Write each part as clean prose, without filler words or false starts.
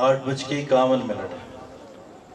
8:51।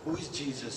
Who is Jesus?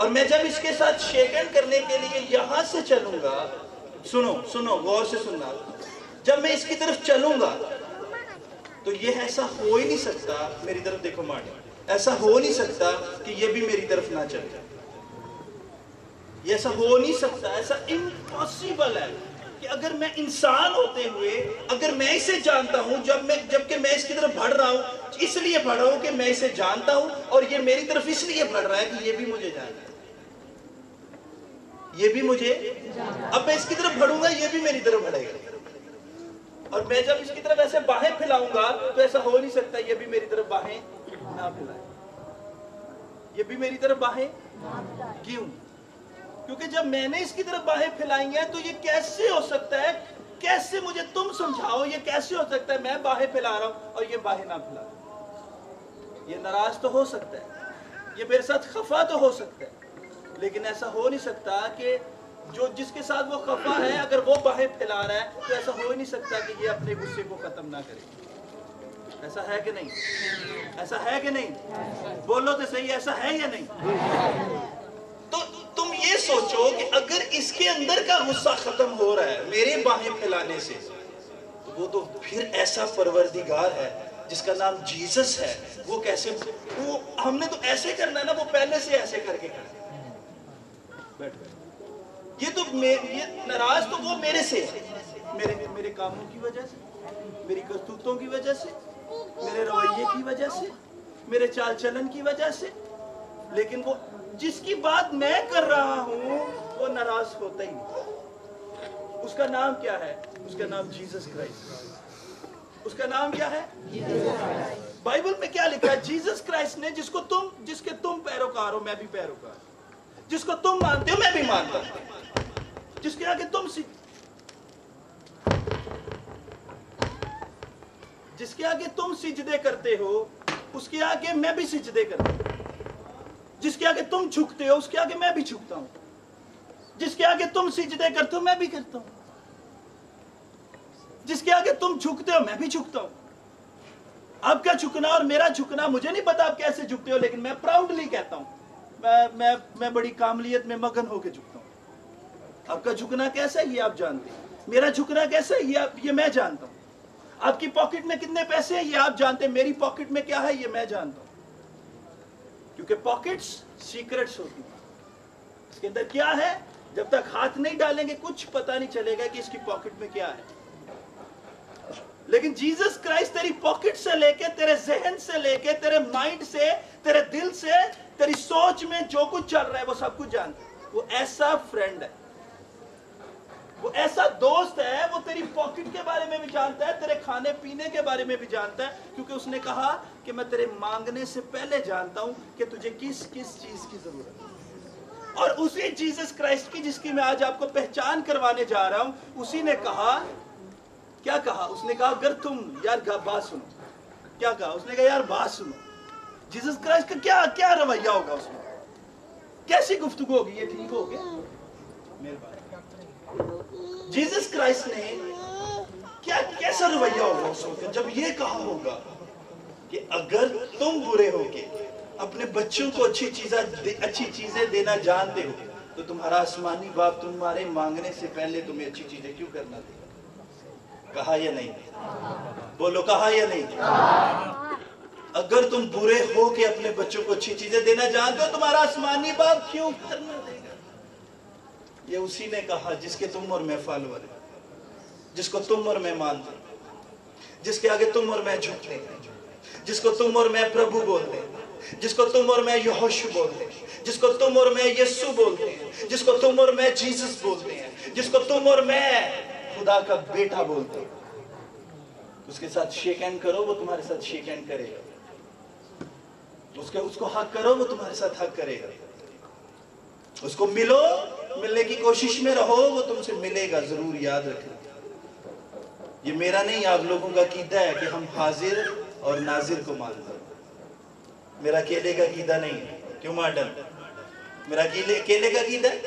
اور میں جب اس کے ساتھ شیک ہینڈ کرنے کے لیے یہاں سے چلوں گا، سنو غور سے سننا، جب میں اس کی طرف چلوں گا تو یہ ایسا ہو ہی نہیں سکتا، میری طرف دیکھو مارٹن، ایسا ہو نہیں سکتا کہ یہ بھی میری طرف نہ چلے. یہ ایسا ہو نہیں سکتا، ایسا امپاسبل ہے کہ اگر میں انسان ہوتے ہوئے اگر میں اسے جانتا ہوں، جبکہ میں اس کی طرف بڑھ رہا ہوں، اس لیے بڑھ رہا ہوں کہ میں اسے جانتا ہوں، اور یہ میری طرف اس لیے بڑھ رہا ہے کہ یہ بھی مجھے جانتا ہے، یہ بھی مجھے، اب میں اس کی طرف بڑھوں گا یہ بھی میری طرف بڑھے گا، اور میں جب اس کی طرف ایسے باہیں پھیلاؤں گا تو ایسا ہو نہیں سکتا یہ بھی میری طرف باہیں نہ پھیلائے، یہ بھی میری طرف باہیں. کیوں؟ کیونکہ جب میں نے اس کی طرف باہیں پھیلائیں گے تو یہ کیسے ہو سکتا ہے، کیسے مجھے تم سمجھاؤ، یہ کیسے ہو سکتا ہے میں باہیں پھیلا رہا ہوں اور یہ باہیں نہ پھیلا رہا. یہ ناراض تو ہو سکتا ہے، یہ میرے ساتھ خفا تو ہو سکتا ہے، لیکن ایسا ہو نہیں سکتا کہ جس کے ساتھ وہ خفا ہے اگر وہ باہیں پھیلا رہا ہے تو ایسا ہو ہی نہیں سکتا کہ یہ اپنے غصے کو ختم نہ کرے. ایسا ہے کہ نہیں؟ ایسا ہے کہ نہیں؟ بولو تو صحیح، ایسا ہے یا نہیں؟ تو تم یہ سوچو کہ اگر اس کے اندر کا غصہ ختم ہو رہا ہے میرے باہیں پھیلانے سے، تو وہ تو پھر ایسا پروردگار ہے جس کا نام جیزس ہے، وہ کیسے، وہ ہم نے تو ایسے کرنا نا، وہ پہلے سے ایسے کر کے کرنا. یہ تو یہ ناراض تو وہ میرے سے ہے، میرے کاموں کی وجہ سے، میری کرتوتوں کی وجہ سے، میرے رویے کی وجہ سے، میرے چال چلن کی وجہ سے، لیکن وہ جس کی بات میں کر رہا ہوں وہ ناراض ہوتا ہی نہیں. اس کا نام کیا ہے؟ اس کا نام جیزس کرائسٹ. اس کا نام کیا ہے؟ بائبل میں کیا لکھا ہے؟ جیزس کرائسٹ نے جس کے تم پیروکار ہو میں بھی پیروکار ہوں، جس کو تم مانتے ہو میں بھی مانتا ہوں، جس کے آگے تم سجدے کرتے ہو اس کے آگے میں بھی سجدے کرتا ہوں، جس کے آگے تم جھکتے ہو اس کے آگے میں بھی جھکتا ہوں، جس کے آگے تم سجدے کرتے ہو میں بھی کرتا ہوں، جس کے آگے تم جھکتے ہو میں بھی جھکتا ہوں. آپ کا جھکنا اور میرا جھکنا مجھے نہیں پتا آپ کیسے جھکتے ہو، لیکن میں پراؤڈلی کہتا ہوں میں بڑی کاملیت میں مگن ہو کے جھکتا ہوں. آپ کا جھکنا کیسا ہے یہ آپ جانتے ہیں، میرا جھکنا کیسا ہے یہ میں جانتا ہوں. آپ کی پاکٹ میں کتنے پیسے ہیں یہ آپ جانتے ہیں، میری پاکٹ میں کیا ہے یہ میں جانتا ہوں. کیونکہ پاکٹس سیکرٹس ہوتی ہیں، اس کے اندر کیا ہے جب تک ہاتھ نہیں ڈالیں گے کچھ پتہ نہیں چلے گا کہ اس کی پاکٹ میں کیا ہے. لیکن جیزس کرائسٹ تیری پاکٹ سے لے کے، تیرے ذہن سے لے کے، تیرے مائنڈ سے، تیرے دل سے، تیری سوچ میں جو کچھ چل رہا ہے وہ سب کچھ جانتا ہے. وہ ایسا فرینڈ ہے، وہ ایسا دوست ہے، وہ تیری پاکٹ کے بارے میں بھی جانتا ہے، تیرے کھانے پینے کے بارے میں بھی جانتا ہے، کیونکہ اس نے کہا کہ میں تیرے مانگنے سے پہلے جانتا ہوں کہ تجھے کس چیز کی ضرورت ہے. اور اسی جیزس کرائسٹ کی جس کی میں آج آپ کو پہچان کروانے جا رہا ہوں، اسی نے کہا، کیا کہا؟ اس نے کہا اگر تم یار بات سنو، کیا کہا؟ اس نے کہا یار بات سنو. جیزس کرائسٹ کا کیا رویہ ہوگا اس میں، کیسی گفتگو ہوگی؟ یہ ٹھیک ہو گیا؟ مہربانی. جیزس کرائسٹ نے کیسا رویہ ہوگا اس وقت جب یہ کہا ہوگا کہ اگر تم برے ہو کے اپنے بچوں کو اچھی چیزیں دینا جانتے ہو تو تمہارا آسمانی باپ تمہارے مانگنے سے پہلے تمہیں اچھی چیزیں کیوں کرنا دے گا؟ کہا یا نہیں؟ بولو کہا یا نہیں؟ اگر تم برے ہو کے اپنے بچوں کو اچھی چیزیں دینا جانتے ہو تمہارا آسمانی باپ کیوں کرنا دے گا؟ یہ اسی نے کہا جس کے تم اور میں فالوور ہیں، جس کو تم اور میں مانتے ہیں، جس کے آگے تم اور میں جھکتے ہیں، جس کو تم اور میں پربھو بولتے ہیں، جس کو تم اور میں یہوشو بولتے ہیں، جس کو تم اور میں یسوع بولتے ہیں، جس کو تم اور میں جیزس بولتے ہیں، جس کو تم اور میں خدا کا بیٹا بولتے ہیں. اس کے ساتھ شیک ہینڈ کرو وہ تمہارے ساتھ شیک ہینڈ کرے گا. اس کو حق کرو وہ تمہارے ساتھ حق کرے گا. اس کو ملنے کی کوشش میں رہو وہ تم سے ملے گا. ضرور یاد رکھنا یہ میرا نہیں آپ لوگوں کا عقیدہ ہے کہ ہم حاضر اور ناظر کو مانتے ہیں. میرا اکیلے کا عقیدہ نہیں ہے. کیوں مارٹن؟ میرا اکیلے کا عقیدہ ہے،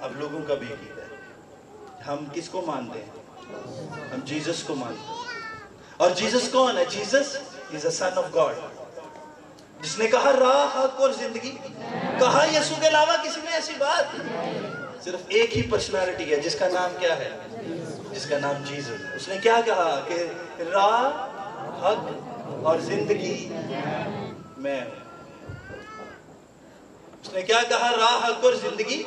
اب لوگوں کا بھی عقیدہ ہے. ہم کس کو مانتے ہیں؟ ہم جیزس کو مانتے ہیں. اور جیزس کون ہے؟ Jesus is a son of God. جس نے کہا راہ حق اور زندگی، کہا یسوع کے علاوہ کسی نے ایسی بات؟ صرف ایک ہی پرسنالٹی ہے جس کا نام کیا ہے؟ جس کا نام جیزس ہے۔ اس نے کیا کہا کہ راہ حق اور زندگی میں ہوں۔ اس نے کیا کہا؟ راہ حق اور زندگی۔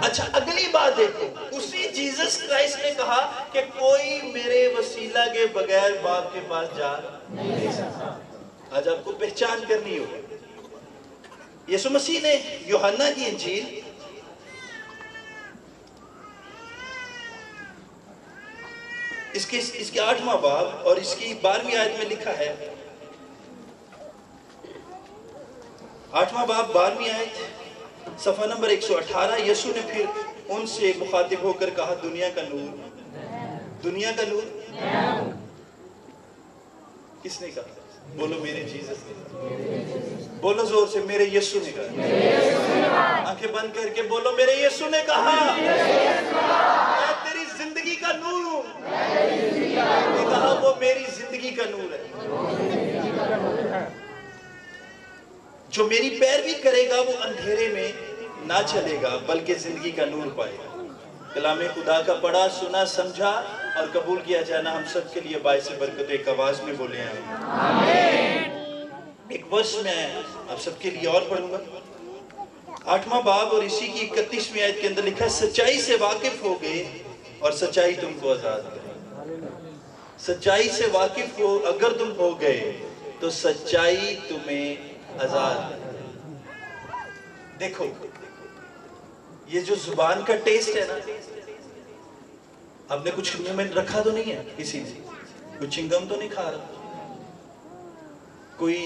اچھا اگلی بات دیکھو، اسی جیزس کرائسٹ نے کہا کہ کوئی میرے وسیلہ کے بغیر باپ کے پاس جا نہیں سکتا۔ آج آپ کو پہچان کرنی ہوگی، یسوع مسیح نے یوحنا کی انجیل اس کے 8واں باب اور اس کی 12ویں آیت میں لکھا ہے، 8واں باب 12ویں آیت صفحہ نمبر 118، یسوع نے پھر ان سے مخاطب ہو کر کہا دنیا کا نور، دنیا کا نور کس نے کہا؟ بولو میرے جیزس نے، بولو زور سے میرے یسوع نے کہا، آنکھیں بند کر کے بولو میرے یسوع نے کہا، میں تیری زندگی کا نور ہوں۔ نے کہا وہ میری زندگی کا نور ہے، جو میری پیروی کرے گا وہ اندھیرے میں نہ چلے گا بلکہ زندگی کا نور پائے گا۔ کلام خدا کا پڑھا، سنا، سمجھا اور قبول کیا جانا ہم سب کے لیے باعث برکت۔ ایک آواز میں بولے ہیں آمین۔ ایک ورس میں آپ سب کے لیے اور پڑھوں گا، 8واں باب اور اسی کی 31ویں آیت کے اندر لکھا، سچائی سے واقف ہو گئے اور سچائی تم کو آزاد کرے۔ سچائی سے واقف ہو اگر تم ہو گئے تو سچائی تمہیں آزاد کرے۔ دیکھو یہ جو زبان کا ٹیسٹ ہے نا، آپ نے کچھ منہ میں رکھا تو نہیں ہے کسی نے؟ کوئی چنگم تو نہیں کھا رہا؟ کوئی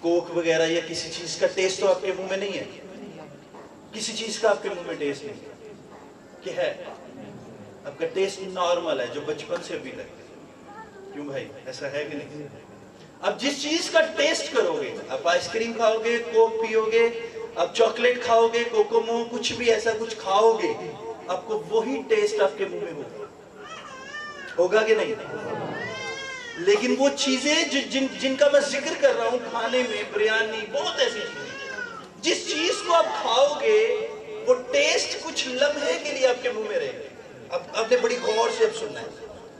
کوک وغیرہ یا کسی چیز کا ٹیسٹ تو آپ کے منہ میں نہیں ہے؟ کسی چیز کا آپ کے منہ میں ٹیسٹ نہیں کہ ہے؟ آپ کا ٹیسٹ نارمل ہے جو بچپن سے ابھی تک۔ کیوں بھائی ایسا ہے کہ نہیں؟ اب جس چیز کا ٹیسٹ کرو گے، آپ آئس کریم کھاؤ گے، کوک پیو گے، آپ چاکلیٹ کھاؤ گے، کوکومو، کچھ بھی ایسا کچھ کھاؤ گے، آپ کو وہی ٹیسٹ آپ کے منہ میں ہوگا، ہوگا کہ نہیں؟ لیکن وہ چیزیں جن کا میں ذکر کر رہا ہوں، کھانے میں بریانی، بہت ایسی چیزیں، جس چیز کو آپ کھاؤ گے وہ ٹیسٹ کچھ لمحے کے لیے آپ کے منہ میں رہے گا۔ اب آپ نے بڑی غور سے اب سننا ہے،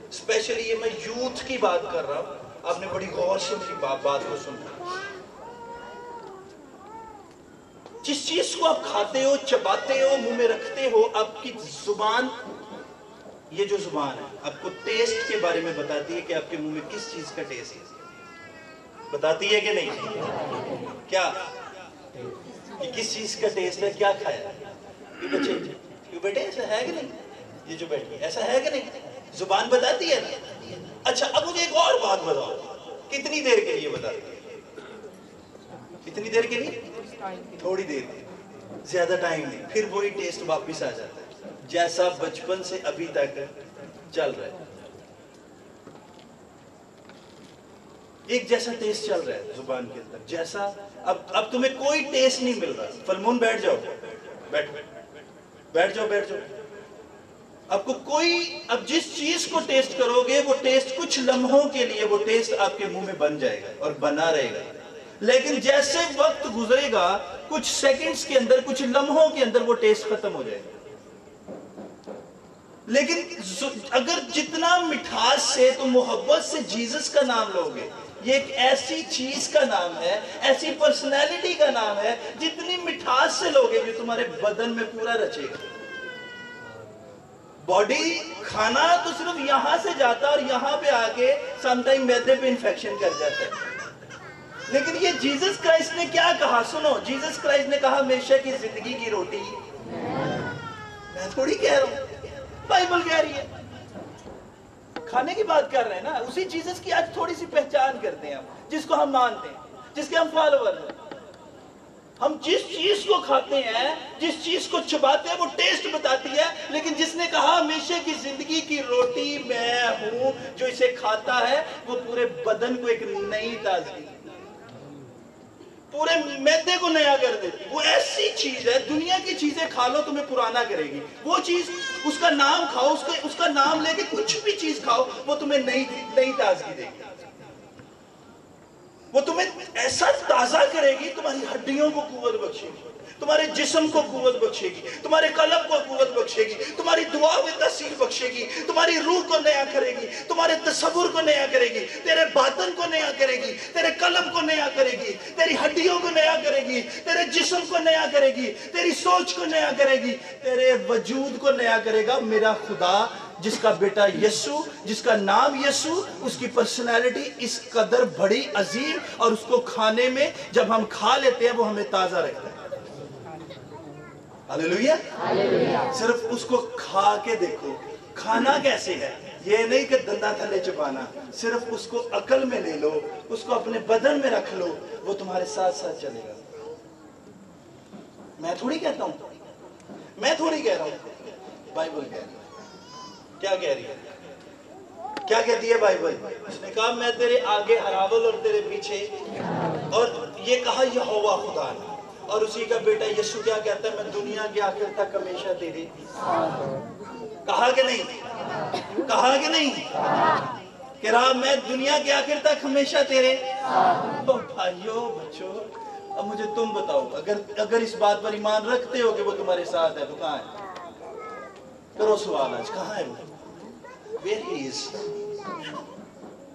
اسپیشلی یہ میں یوتھ کی بات کر رہا ہوں، آپ نے بڑی غور سے میری بات کو سننا۔ جس چیز کو آپ کھاتے ہو، چباتے ہو، منہ میں رکھتے ہو، آپ کی زبان، یہ جو زبان ہے آپ کو ٹیسٹ کے بارے میں بتاتی ہے کہ آپ کے منہ میں کس چیز کا ٹیسٹ ہے، بتاتی ہے کہ نہیں؟ کیا یہ کس چیز کا ٹیسٹ ہے، کیا کھایا؟ یہ بیٹے ایسا ہے کہ نہیں؟ یہ جو بیٹھی ہے ایسا ہے کہ نہیں؟ زبان بتاتی ہے نا۔ اچھا اب مجھے ایک اور بات بتاؤ، کتنی دیر کے لیے بتاتی ہے؟ کتنی دیر کے لیے؟ تھوڑی دیر، زیادہ ٹائم نہیں، پھر وہی ٹیسٹ واپس آ جاتا ہے جیسا بچپن سے ابھی تک چل رہا ہے۔ ایک جیسا ٹیسٹ چل رہا ہے زبان کے اندر، جیسا اب تمہیں کوئی ٹیسٹ نہیں مل رہا۔ فلمون بیٹھ جاؤ، بیٹھ جاؤ، آپ کو کوئی، اب جس چیز کو ٹیسٹ کرو گے وہ ٹیسٹ کچھ لمحوں کے لیے وہ ٹیسٹ آپ کے منہ میں بن جائے گا اور بنا رہے گا، لیکن جیسے وقت گزرے گا کچھ سیکنڈز کے اندر، کچھ لمحوں کے اندر وہ ٹیسٹ ختم ہو جائے گا۔ لیکن اگر جتنا مٹھاس سے تو محبت سے جیزس کا نام لوگے، یہ ایک ایسی چیز کا نام ہے، ایسی پرسنالٹی کا نام ہے، جتنی مٹھاس سے لوگے جو تمہارے بدن میں پورا رچے گا۔ باڈی کھانا تو صرف یہاں سے جاتا اور یہاں پہ آکے سم ٹائم میدے پہ انفیکشن کر جاتا ہے، لیکن یہ جیزس کرائسٹ نے کیا کہا؟ سنو، جیزس کرائسٹ نے کہا ہمیشہ کی زندگی کی روٹی، میں تھوڑی کہہ رہا ہوں، بائبل کہہ رہی ہے، کھانے کی بات کر رہے ہیں نا، اسی جیزس کی آج تھوڑی سی پہچان کرتے ہیں ہم، جس کو ہم مانتے ہیں، جس کے ہم فالوور ہیں۔ ہم جس چیز کو کھاتے ہیں، جس چیز کو چباتے ہیں وہ ٹیسٹ بتاتی ہے، لیکن جس نے کہا ہمیشہ کی زندگی کی روٹی میں ہوں، جو اسے کھاتا ہے وہ پورے بدن کو ایک نئی تازگی، پورے میدے کو نیا کر دیتی۔ وہ ایسی چیز ہے، دنیا کی چیزیں کھا لو تمہیں پرانا کرے گی، وہ چیز اس کا نام کھاؤ، اس کا نام لے کے کچھ بھی چیز کھاؤ، وہ تمہیں نئی تازگی دے گی، وہ تمہیں ایسا تازہ کرے گی، تمہاری ہڈیوں کو قوت بخشے گی، تمہارے جسم کو قوت بخشے گی، تمہارے قلب کو قوت بخشے گی، تمہاری دعا میں تاثیر بخشے گی، تمہاری روح کو نیا کرے گی، تمہارے تصور کو نیا کرے گی، تیرے باطن کو نیا کرے گی، تیرے قلب کو نیا کرے گی، تیری ہڈیوں کو نیا کرے گی، تیرے جسم کو نیا کرے گی، تیری سوچ کو نیا کرے گی، تیرے وجود کو نیا کرے گا۔ میرا خدا جس کا بیٹا یسوع، جس کا نام یسوع، اس کی پرسنالٹی اس قدر بڑی عظیم، اور اس کو کھانے میں جب ہم کھا لیتے ہیں وہ ہمیں تازہ رکھتا ہے۔ ہاللیلویا۔ صرف اس کو کھا کے دیکھو کھانا کیسے ہے، یہ نہیں کہ دندہ تھلے چبانا، صرف اس کو عقل میں لے لو، اس کو اپنے بدن میں رکھ لو، وہ تمہارے ساتھ ساتھ چلے گا۔ میں تھوڑی کہتا ہوں، میں تھوڑی کہہ رہا ہوں، بائبل کہہ رہی ہے۔ کیا کہہ رہی ہے؟ کیا کہتی ہے بائبل؟ اس نے کہا میں تیرے آگے ہراول اور تیرے پیچھے، اور یہ کہا یہوہ خدا نے، اور اسی کا بیٹا یسوع کیا کہتا ہے؟ میں دنیا کے آخر تک ہمیشہ تیرے۔ کہا کہ نہیں؟ کہا کہ نہیں؟ کہ رہا میں دنیا کے آخر تک ہمیشہ تیرے۔ تو بھائیو بچو، اب مجھے تم بتاؤ، اگر اس بات پر ایمان رکھتے ہو کہ وہ تمہارے ساتھ ہے تو کہاں ہے؟ کرو سوال آج، کہاں ہے وہ؟ Where he is؟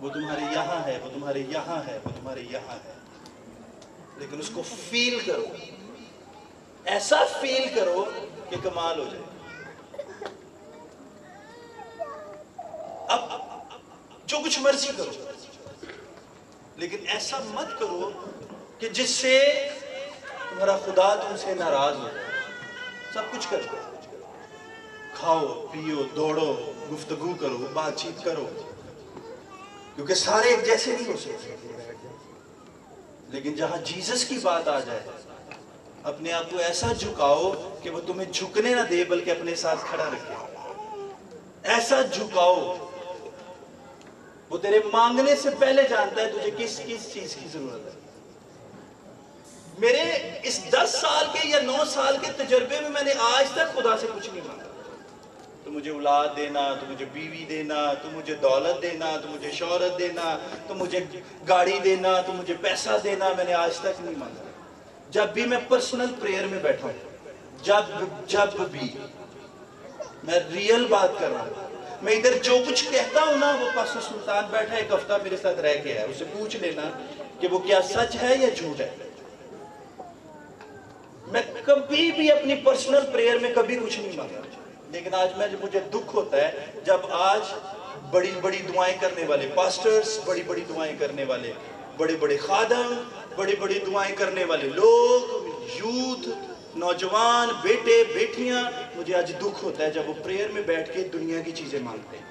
وہ تمہارے یہاں ہے، وہ تمہارے یہاں ہے، وہ تمہارے یہاں ہے، لیکن اس کو فیل کرو، ایسا فیل کرو کہ کمال ہو جائے۔ اب جو کچھ مرضی کرو، لیکن ایسا مت کرو کہ جس سے تمہارا خدا تم سے ناراض ہو۔ سب کچھ کرو، کھاؤ پیو دوڑو گفتگو کرو بات چیت کرو، کیونکہ سارے ایک جیسے نہیں ہو سکتے، لیکن جہاں جیزس کی بات آ جائے اپنے آپ کو ایسا جھکاؤ کہ وہ تمہیں جھکنے نہ دے بلکہ اپنے ساتھ کھڑا رکھے۔ ایسا جھکاؤ، وہ تیرے مانگنے سے پہلے جانتا ہے تجھے کس کس چیز کی ضرورت ہے۔ میرے اس 10 سال کے یا 9 سال کے تجربے میں نے آج تک خدا سے کچھ نہیں مانگا، تو مجھے اولاد دینا، تو مجھے بیوی دینا، تو مجھے دولت دینا، تو مجھے شہرت دینا، تو مجھے گاڑی دینا، تو مجھے پیسہ دینا، میں نے آج تک نہیں مانگا۔ جب بھی میں پرسنل پریئر میں بیٹھا ہوں، جب بھی میں ریئل بات کر رہا ہوں، میں ادھر جو کچھ کہتا ہوں نا، وہ پاسٹر سلطان بیٹھا ایک ہفتہ میرے ساتھ رہ کے ہے، اسے پوچھ لینا کہ وہ کیا سچ ہے یا جھوٹ ہے۔ میں کبھی بھی اپنی پرسنل پریئر میں کبھی کچھ نہیں مانگا، لیکن آج مجھے دکھ ہوتا ہے جب آج بڑی بڑی دعائیں کرنے والے پاسٹرز، بڑی بڑی دعائیں کرنے والے بڑے بڑے خادم، بڑی بڑی دعائیں کرنے والے لوگ، یوتھ، نوجوان، بیٹے بیٹیاں، مجھے آج دکھ ہوتا ہے جب وہ پریئر میں بیٹھ کے دنیا کی چیزیں مانگتے ہیں۔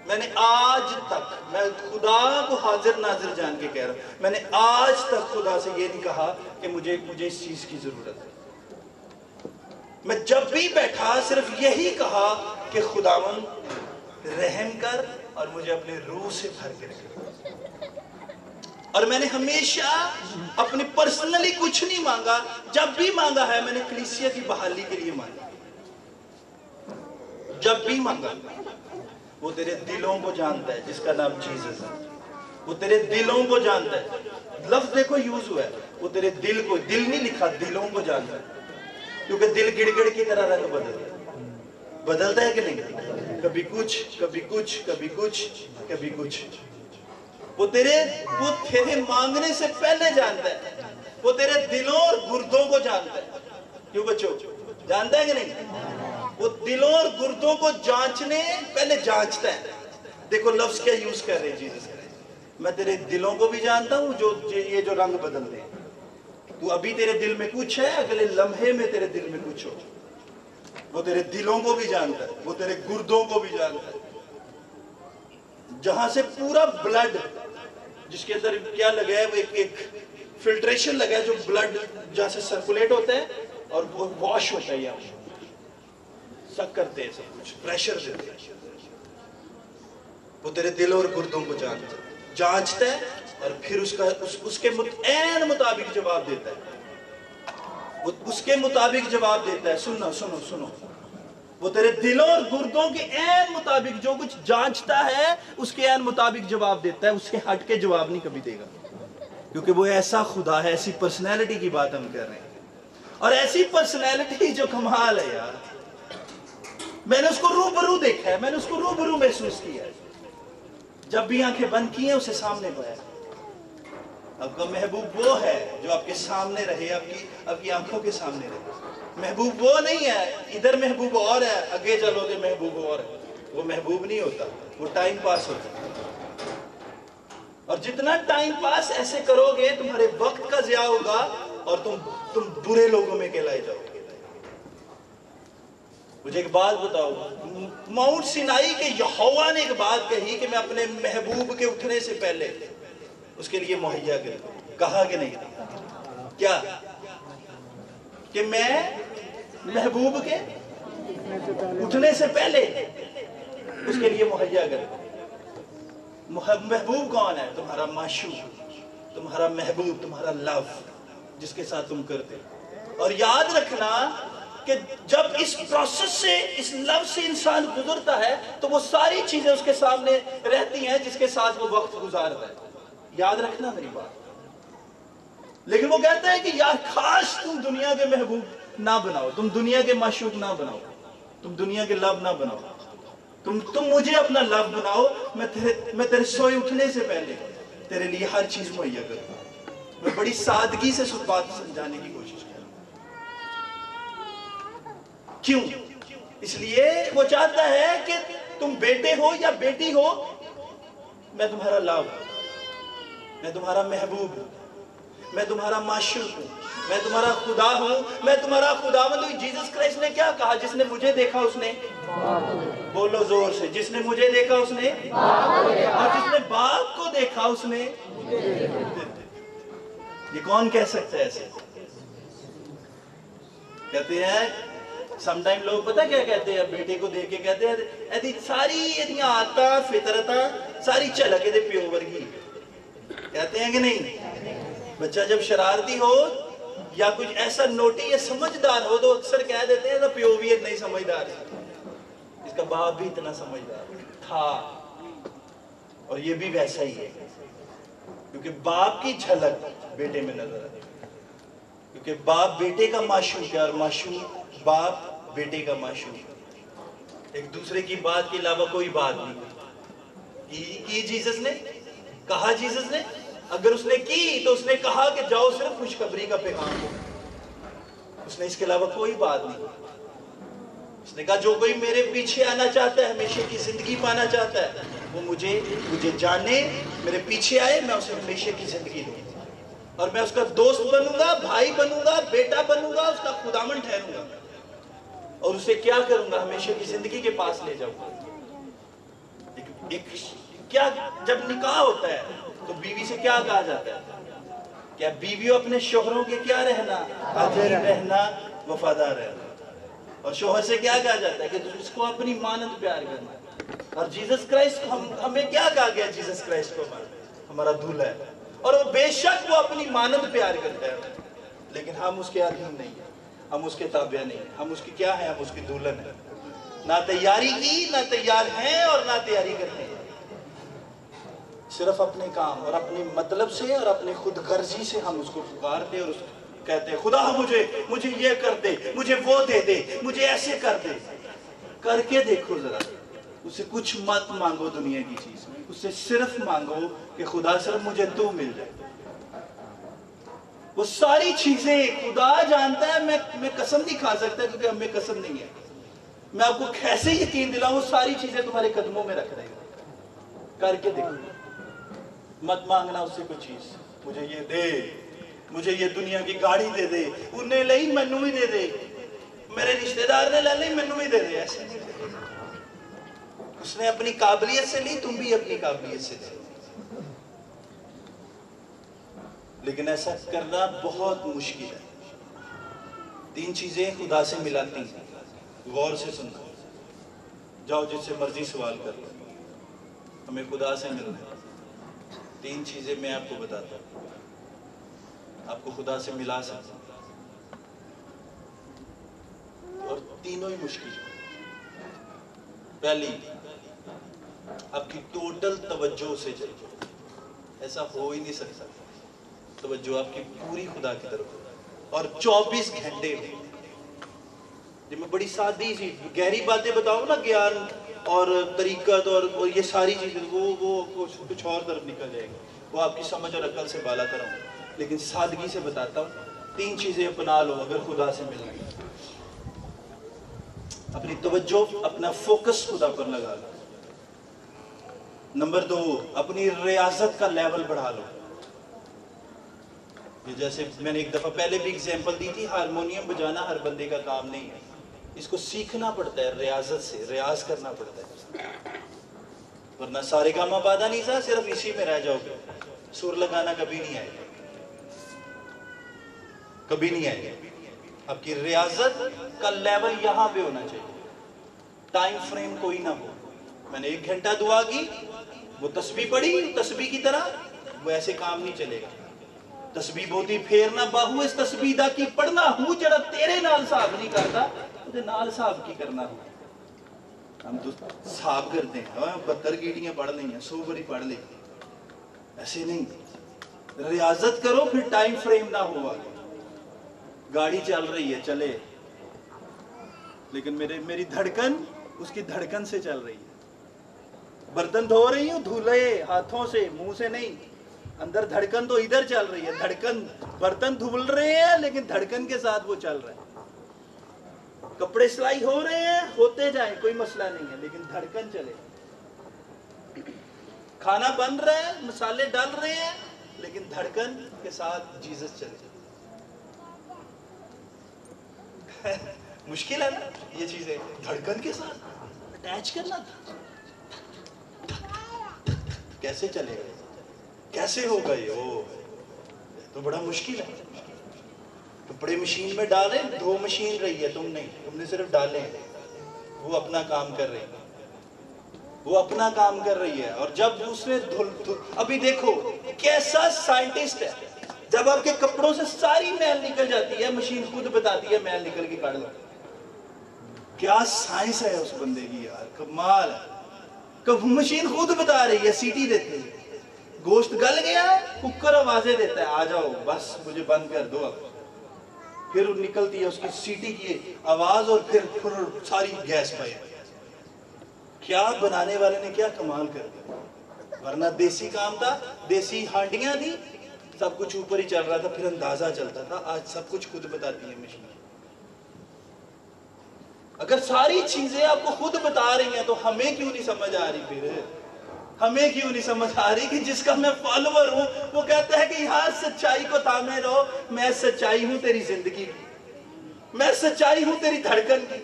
میں نے آج تک، میں خدا کو حاضر ناظر جان کے کہہ رہا ہوں، میں نے آج تک خدا سے یہ نہیں کہا کہ مجھے اس چیز کی ضرورت ہے۔ میں جب بھی بیٹھا صرف یہی کہا کہ خداوند رحم کر اور مجھے اپنے روح سے بھر کے رکھ۔ اور میں نے ہمیشہ اپنی پرسنلی کچھ نہیں مانگا، جب بھی مانگا ہے میں نے کلیسیا کی بحالی کے لیے مانگا، جب بھی مانگا۔ وہ تیرے دلوں کو جانتا ہے جس کا نام جیزس ہے، وہ تیرے دلوں کو جانتا ہے۔ لفظ دیکھو یوز ہوا ہے، وہ تیرے دل کو، دل نہیں لکھا، دلوں کو جانتا ہے، کیونکہ دل گڑگڑ کی طرح رنگ بدلتا ہے کہ نہیں؟ کبھی کچھ کبھی کچھ کبھی کچھ کبھی کچھ۔ وہ تیرے مانگنے سے پہلے جانتا ہے، وہ تیرے دلوں اور گردوں کو جانتا ہے۔ کیوں بچوں؟ جانتا ہے کہ نہیں؟ وہ دلوں اور گردوں کو جانچنے پہلے جانچتا ہے۔ دیکھو لفظ کیا یوز کر رہے ہیں جیزس، میں تیرے دلوں کو بھی جانتا ہوں یہ جو رنگ بدلتے ہیں۔ تو ابھی تیرے دل میں کچھ ہے، اگلے لمحے میں تیرے دل میں کچھ ہو۔ وہ تیرے دلوں کو بھی جانتا ہے، وہ تیرے گردوں کو بھی جانتا ہے، جہاں سے پورا بلڈ، جس کے اندر کیا لگا ہے، وہ ایک فلٹریشن لگا ہے جو بلڈ جہاں سے سرکولیٹ ہوتا ہے اور وہ واش ہوتا ہے، یہاں سک کرتے ہیں، سب کچھ پریشر دیتے ہیں۔ وہ تیرے دل اور گردوں کو جانتا ہے، جانچتا ہے، اور پھر اس کے عین مطابق جواب دیتا ہے۔ وہ اس کے مطابق جواب دیتا ہے۔ سنو سنو سنو، وہ تیرے دلوں اور گردوں کے عین مطابق جو کچھ جانچتا ہے، اس کے عین مطابق جواب دیتا ہے، اس کے ہٹ کے جواب نہیں کبھی دے گا۔ کیونکہ وہ ایسا خدا ہے, ایسی پرسنالٹی کی بات ہم کر رہے ہیں, اور ایسی پرسنالٹی جو کمال ہے یار. میں نے اس کو روبرو دیکھا ہے, میں نے اس کو روبرو محسوس کیا ہے. جب بھی آنکھیں بند کی ہیں اسے سامنے پایا. آپ کا محبوب وہ ہے جو آپ کے سامنے رہے, آپ کی آنکھوں کے سامنے رہے. محبوب وہ نہیں ہے, ادھر محبوب اور ہے, آگے چلو گے محبوب اور ہے. وہ محبوب نہیں ہوتا, وہ ٹائم پاس ہوتا ہے. اور جتنا ٹائم پاس ایسے کرو گے تمہارے وقت کا ضیاع ہوگا اور تم برے لوگوں میں کہلائے جاؤ گے. مجھے ایک بات بتاؤ, ماؤنٹ سینائی کے یہوہ نے ایک بات کہی کہ میں اپنے محبوب کے اٹھنے سے پہلے اس کے لیے مہیا کروں. کہا کہ نہیں؟ کیا کہ میں محبوب کے اٹھنے سے پہلے اس کے لیے مہیا کروں. محبوب کون ہے؟ تمہارا معشوق, تمہارا محبوب, تمہارا لو, جس کے ساتھ تم کرتے. اور یاد رکھنا کہ جب اس پروسیس سے, اس لو سے انسان گزرتا ہے تو وہ ساری چیزیں اس کے سامنے رہتی ہیں جس کے ساتھ وہ وقت گزارتا ہے. یاد رکھنا میری بات. لیکن وہ کہتا ہے کہ یار کاش تم دنیا کے محبوب نہ بناؤ, تم دنیا کے معشوق نہ بناؤ, تم دنیا کے لو نہ بناؤ, تم مجھے اپنا لو بناؤ. میں تیرے سوئے اٹھنے سے پہلے تیرے لیے ہر چیز مہیا کروں. میں بڑی سادگی سے اس بات سمجھانے کی کوشش کروں. کیوں؟ اس لیے وہ چاہتا ہے کہ تم بیٹے ہو یا بیٹی ہو, میں تمہارا لو ہوں, میں تمہارا محبوب ہوں, میں تمہارا معشوق ہوں, میں تمہارا خدا ہوں, میں تمہارا خداوند ہوں. جیسس کرائسٹ نے کیا کہا؟ جس نے مجھے دیکھا اس نے, بولو زور سے, جس نے مجھے دیکھا اس نے, اور جس نے باپ کو دیکھا اس نے. یہ کون کہہ سکتا ہے ایسے؟ کہتے ہیں سم ٹائم لوگ پتہ کیا کہتے ہیں بیٹے کو دیکھ کے, کہتے ہیں ایدی ساری ایدیاں آتا فطرتاں ساری چلکے دے پیو ورگی. کہتے ہیں کہ نہیں؟ بچہ جب شرارتی ہو یا کچھ ایسا نوٹی یا سمجھدار ہو تو اکثر کہہ دیتے ہیں پیو بھی اتنا ہی سمجھدار ہے, اس کا باپ بھی اتنا سمجھدار تھا. اور یہ بھی ویسا ہی ہے, کیونکہ باپ کی جھلک بیٹے میں نظر آتی ہے. کیونکہ باپ بیٹے کا معشوق ہے اور معشوق باپ بیٹے کا معشوق. ایک دوسرے کی بات کے علاوہ کوئی بات نہیں کی جیسس نے, کہا جیسس نے. اگر اس نے کی تو اس نے کہا کہ جاؤ صرف خوشخبری کا پیغام دو. اس نے اس کے علاوہ کوئی بات نہیں. اس نے کہا جو کوئی میرے پیچھے آنا چاہتا ہے, ہمیشہ کی زندگی پانا چاہتا ہے, وہ مجھے جانے, میرے پیچھے آئے, میں اسے ہمیشہ کی زندگی دوں اور میں اس کا دوست بنوں گا, بھائی بنوں گا, بیٹا بنوں گا, اس کا خداوند ٹھہروں گا. اور اسے کیا کروں گا؟ ہمیشہ کی زندگی کے پاس لے جاؤں گا. کیا جب نکاح ہوتا ہے تو بیوی سے کیا کہا جاتا ہے؟ کیا بیویوں اپنے شوہروں کے کیا رہنا؟ حاضر رہنا, وفادار رہنا. اور شوہر سے کیا کہا جاتا ہے کہ اس کو اپنی مانند پیار کرنا. اور جیسس کرائسٹ ہمیں کیا کہا گیا؟ جیسس کرائسٹ کو ہمارا دولہا ہے, اور وہ بے شک وہ اپنی مانند پیار کرتا ہے, لیکن ہم اس کے ادھین نہیں ہیں, ہم اس کے تابع نہیں ہیں. ہم اس کی کیا ہیں؟ ہم اس کی دلہن ہیں. نہ تیاری کی, نہ تیار ہیں اور نہ تیاری کرتے ہیں. صرف اپنے کام اور اپنے مطلب سے اور اپنے خود غرضی سے ہم اس کو پکارتے اور کہتے ہیں خدا مجھے یہ کر دے, مجھے وہ دے دے, مجھے ایسے کر دے. کر کے دیکھو ذرا, اسے کچھ مت مانگو دنیا کی چیز, اس سے صرف مانگو کہ خدا صرف مجھے تو مل جائے. وہ ساری چیزیں خدا جانتا ہے, میں قسم نہیں کھا سکتا کیونکہ ہمیں قسم نہیں ہے. میں آپ کو کیسے یقین دلاؤں, وہ ساری چیزیں تمہارے قدموں میں رکھ رہے ہیں. کر کے دیکھو, مت مانگنا اس سے کوئی چیز, مجھے یہ دے, مجھے یہ دنیا کی گاڑی دے دے, انہیں لئی مینوں بھی دے دے, میرے رشتہ دار نے لے لئی مینوں بھی دے دے. ایسے اس نے اپنی قابلیت سے لی, تم بھی اپنی قابلیت سے دے. لیکن ایسا کرنا بہت مشکل ہے. 3 چیزیں خدا سے ملاتی ہیں, غور سے سننا. جاؤ جس سے مرضی سوال کر لو, ہمیں خدا سے ملنا ہے. 3 چیزیں میں آپ کو بتاتا ہوں, آپ کو خدا سے ملا سکتا ہوں, اور تینوں ہی مشکل ہے. پہلی, آپ کی ٹوٹل توجہ سے چلو. ایسا ہو ہی نہیں سکتا. توجہ آپ کی پوری خدا کی طرف ہو اور 24 گھنٹے ہو. جب میں بڑی سادی سی گہری باتیں بتاؤں نا، گیان اور طریقت اور یہ ساری چیزیں، وہ کچھ اور طرف نکل جائے گی، وہ آپ کی سمجھ اور عقل سے بالا تر ہوں. لیکن سادگی سے بتاتا ہوں، 3 چیزیں اپنا لو اگر خدا سے ملنا ہے. اپنی توجہ، اپنا فوکس خدا پر لگا لو. نمبر 2، اپنی ریاضت کا لیول بڑھا لو. یہ جیسے میں نے ایک دفعہ پہلے بھی ایگزامپل دی تھی، ہارمونیم بجانا ہر بندے کا کام نہیں ہے. اس کو سیکھنا پڑتا ہے، ریاضت سے ریاض کرنا پڑتا ہے، ورنہ سارے گاما پادھا نہیں سا صرف اسی میں رہ جاؤ گے. سر لگانا کبھی نہیں آئے گا، کبھی نہیں آئے گا. آپ کی ریاضت کا لیول یہاں پہ ہونا چاہیے. ٹائم فریم کوئی نہ ہو. میں نے 1 گھنٹہ دعا کی، وہ تسبیح پڑھی تسبیح کی طرح، وہ ایسے کام نہیں چلے گا. تسبیح بوتی پھیرنا باہو اس تسبیح دا کی پڑھنا ہوں جڑا تیرے نال صاحب نہیں کرتا تے نال صاحب کی کرنا ہو. ہم تو صاحب کرتے ہیں، 72 گیڑیاں پڑھ لیں ہیں، 100 بری پڑھ لیں، ایسے نہیں. ریاضت کرو، پھر ٹائم فریم نہ ہوا. گاڑی چل رہی ہے چلے، لیکن میری دھڑکن اس کی دھڑکن سے چل رہی ہے. برتن دھو رہی ہوں، دھولے ہاتھوں سے، منہ سے نہیں. اندر دھڑکن تو ادھر چل رہی ہے. دھڑکن، برتن دھول رہے ہیں لیکن دھڑکن کے ساتھ وہ چل رہا ہے. کپڑے سلائی ہو رہے ہیں، ہوتے جائیں، کوئی مسئلہ نہیں ہے، لیکن دھڑکن چلے. کھانا بن رہا ہے، مسالے ڈال رہے ہیں، لیکن دھڑکن کے ساتھ جیزس چلے. مشکل ہے نا یہ چیزیں، دھڑکن کے ساتھ اٹیچ کرنا تھا. کیسے چلے گا، کیسے ہوگا یہ؟ تو بڑا مشکل ہے. کپڑے مشین میں ڈالیں، دھو مشین رہی ہے، تم نہیں، تم نے صرف ڈالے ہیں. وہ اپنا کام کر رہی ہے، وہ اپنا کام کر رہی ہے. اور جب اس نے ابھی دیکھو کیسا سائنٹسٹ ہے. جب آپ کے کپڑوں سے ساری میل نکل جاتی ہے، مشین خود بتاتی ہے میل نکل کے کاٹ لو. کیا سائنس ہے اس بندے کی یار، کمال ہے. کب مشین خود بتا رہی ہے، سیٹی دیتی ہے، گوشت گل گیا ہے، ککر آوازیں دیتا ہے، آ جاؤ بس مجھے بند کر دو. اب پھر نکلتی ہے اس کی سیٹی کی آواز، اور پھر ساری گیس پہ. کیا بنانے والے نے کیا کمال کر دیا. ورنہ دیسی کام تھا، دیسی ہانڈیاں تھی، سب کچھ اوپر ہی چل رہا تھا، پھر اندازہ چلتا تھا. آج سب کچھ خود بتاتی ہے مشین. اگر ساری چیزیں آپ کو خود بتا رہی ہیں تو ہمیں کیوں نہیں سمجھ آ رہی؟ پھر ہمیں کیوں نہیں سمجھ آ رہی کہ جس کا میں فالوور ہوں وہ کہتا ہے کہ یہاں سچائی کو تھامے رہو. میں سچائی ہوں تیری زندگی کی، میں سچائی ہوں تیری دھڑکن کی،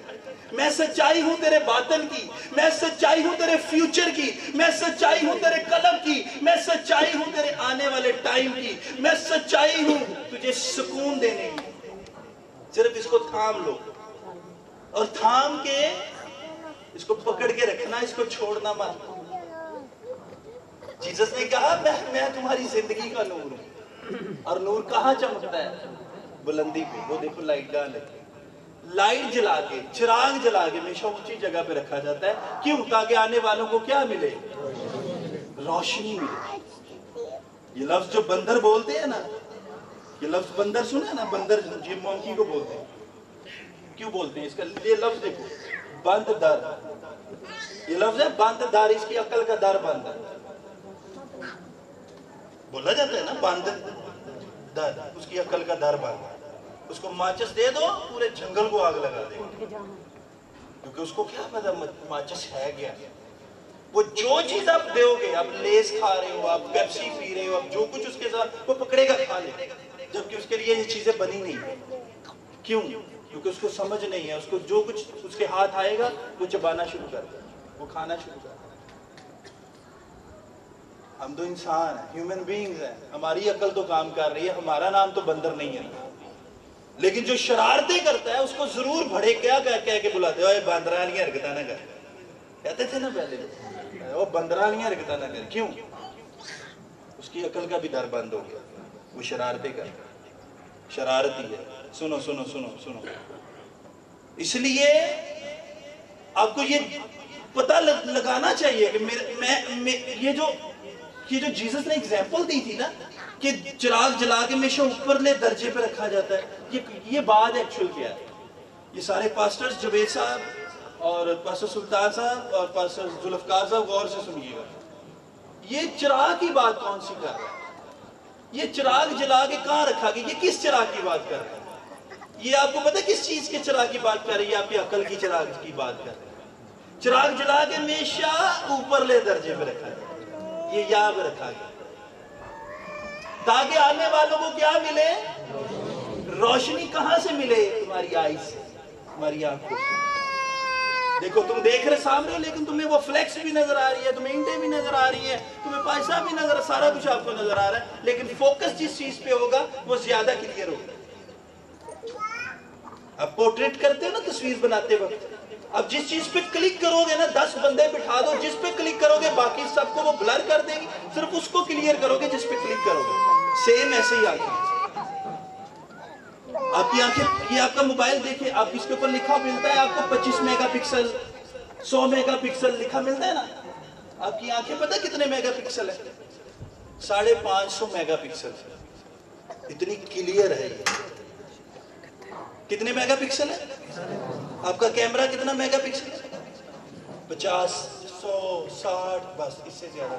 میں سچائی ہوں تیرے باطن کی، میں سچائی ہوں تیرے فیوچر کی، میں سچائی ہوں تیرے قلب کی، میں سچائی ہوں تیرے آنے والے ٹائم کی، میں سچائی ہوں تجھے سکون دینے کی. صرف اس کو تھام لو، اور تھام کے اس کو پکڑ کے رکھنا، اس کو چھوڑنا مت. جیسس نے کہا میں تمہاری زندگی کا نور ہوں. اور نور کہاں چمکتا ہے؟ بلندی پہ. وہ دیکھو لائٹ ڈال ہے، لائٹ جلا کے، چراغ جلا کے ہمیشہ اونچی جگہ پہ رکھا جاتا ہے. کیوں؟ تاکہ آنے والوں کو کیا ملے؟ روشنی ملے. یہ لفظ جو بندر بولتے ہیں نا، یہ لفظ بندر سنا نا، بندر یہ مونکی کو بولتے ہیں. کیوں بولتے ہیں اس کا؟ یہ لفظ دیکھو، بند در. یہ لفظ ہے بند در، اس کی عقل کا در بند ہے. بولا جاتا ہے نا بند در، اس کی عقل کا در بند. اس کو ماچس دے دو، پورے جنگل کو آگ لگا دے، کیونکہ اس کو کیا پتا ماچس ہے کیا. وہ جو چیز آپ دیو گے، آپ لیز کھا رہے ہو، آپ پیپسی پی رہے ہو، آپ جو کچھ اس کے ساتھ، وہ پکڑے گا کھا لے، جبکہ اس کے لیے یہ چیزیں بنی نہیں. کیوں؟ کیونکہ اس کو سمجھ نہیں ہے. اس کو جو کچھ اس کے ہاتھ آئے گا وہ چبانا شروع کر دے، وہ کھانا شروع کر دے. ہم تو انسان ہیں، ہیومن بینگز ہیں، ہماری عقل تو کام کر رہی ہے. ہمارا نام تو بندر نہیں ہے. لیکن جو شرارتیں کرتا ہے اس کو ضرور بڑے کیا کہہ کے بلاتے ہیں، باندرا والی حرکتیں نہ کر. کہتے تھے نا پہلے، وہ باندرا والی حرکتیں نہ کر. کیوں؟ اس کی عقل کا بھی در بند ہو گیا، وہ شرارتیں کرتا ہے، شرارتی ہے. سنو سنو سنو سنو. اس لیے آپ کو یہ پتہ لگانا چاہیے کہ کہ جو جیسس نے ایگزامپل دی تھی نا کہ چراغ جلا کے ہمیشہ اوپرلے درجے پہ رکھا جاتا ہے، یہ بات ایکچوئل کیا ہے؟ یہ سارے پاسٹرز جوید صاحب اور پاسٹر سلطان صاحب اور پاسٹر ذوالفقار صاحب غور سے سنیے گا، یہ چراغ کی بات کون سی کر رہا ہے؟ یہ چراغ جلا کے کہاں رکھا گیا؟ یہ کس چراغ کی بات کر رہا ہے؟ یہ آپ کو پتہ کس چیز کے چراغ کی بات کر رہی ہے؟ آپ کی عقل کی چراغ کی بات کر رہی ہے۔ چراغ جلا کے ہمیشہ اوپرلے درجے پہ رکھا گیا، یہ یہاں پہ رکھا گیا تاکہ آنے والوں کو کیا ملے؟ روشنی کہاں سے ملے؟ تمہاری آئی سے، تمہاری آنکھوں سے۔ دیکھو تم دیکھ رہے سامنے لیکن تمہیں وہ فلیکس بھی نظر آ رہی ہے، تمہیں اینٹیں بھی نظر آ رہی ہیں، تمہیں پیسہ بھی نظر، سارا کچھ آپ کو نظر آ رہا ہے، لیکن فوکس جس چیز پہ ہوگا وہ زیادہ کلیئر ہوگا۔ اب پورٹریٹ کرتے ہو نا تصویر بناتے وقت، اب جس چیز پہ کلک کرو گے نا 10 بندے بٹھا دو، جس پہ کلک کرو گے باقی سب کو وہ بلر کر دے گی، صرف اس کو کلیئر کرو گے جس پہ کلک کرو گے۔ سیم ایسے ہی آنکھیں، آپ کی آنکھیں، یہ آپ کا موبائل دیکھیں، آپ اس کے اوپر لکھا ملتا ہے آپ کو 25 میگا پکسل 100 میگا پکسل لکھا ملتا ہے نا، آپ کی آنکھیں پتہ کتنے میگا پکسل ہے؟ 550 میگا پکسل، اتنی کلیئر ہے یہ۔ کتنے میگا پکسل ہے؟ آپ کا کیمرہ کتنا میگا پکسل ہے؟ 50 100 60 بس، اس سے زیادہ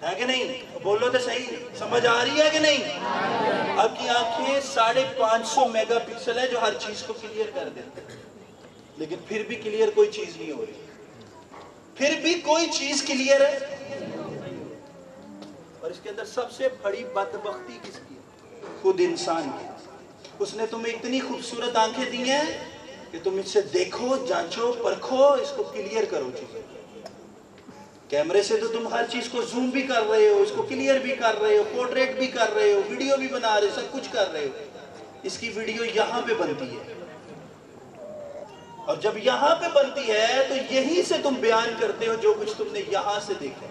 ہے کہ نہیں؟ بولو تو صحیح، سمجھ آ رہی ہے کہ نہیں؟ آپ کی آنکھیں 550 میگا پکسل ہے جو ہر چیز کو کلیئر کر دیتے ہیں، لیکن پھر بھی کلیئر کوئی چیز نہیں ہو رہی، پھر بھی کوئی چیز کلیئر ہے۔ اور اس کے اندر سب سے بڑی بدبختی کس کی؟ خود انسان کی۔ اس نے تمہیں اتنی خوبصورت آنکھیں دی ہیں کہ تم اس سے دیکھو، جانچو، پرکھو، اس کو کلیئر کرو چیزیں۔ کیمرے سے تو تم ہر چیز کو زوم بھی کر رہے ہو، اس کو کلیئر بھی کر رہے ہو، پورٹریٹ بھی کر رہے ہو، ویڈیو بھی بنا رہے ہو، سب کچھ کر رہے ہو۔ اس کی ویڈیو یہاں پہ بنتی ہے، اور جب یہاں پہ بنتی ہے تو یہیں سے تم بیان کرتے ہو جو کچھ تم نے یہاں سے دیکھا۔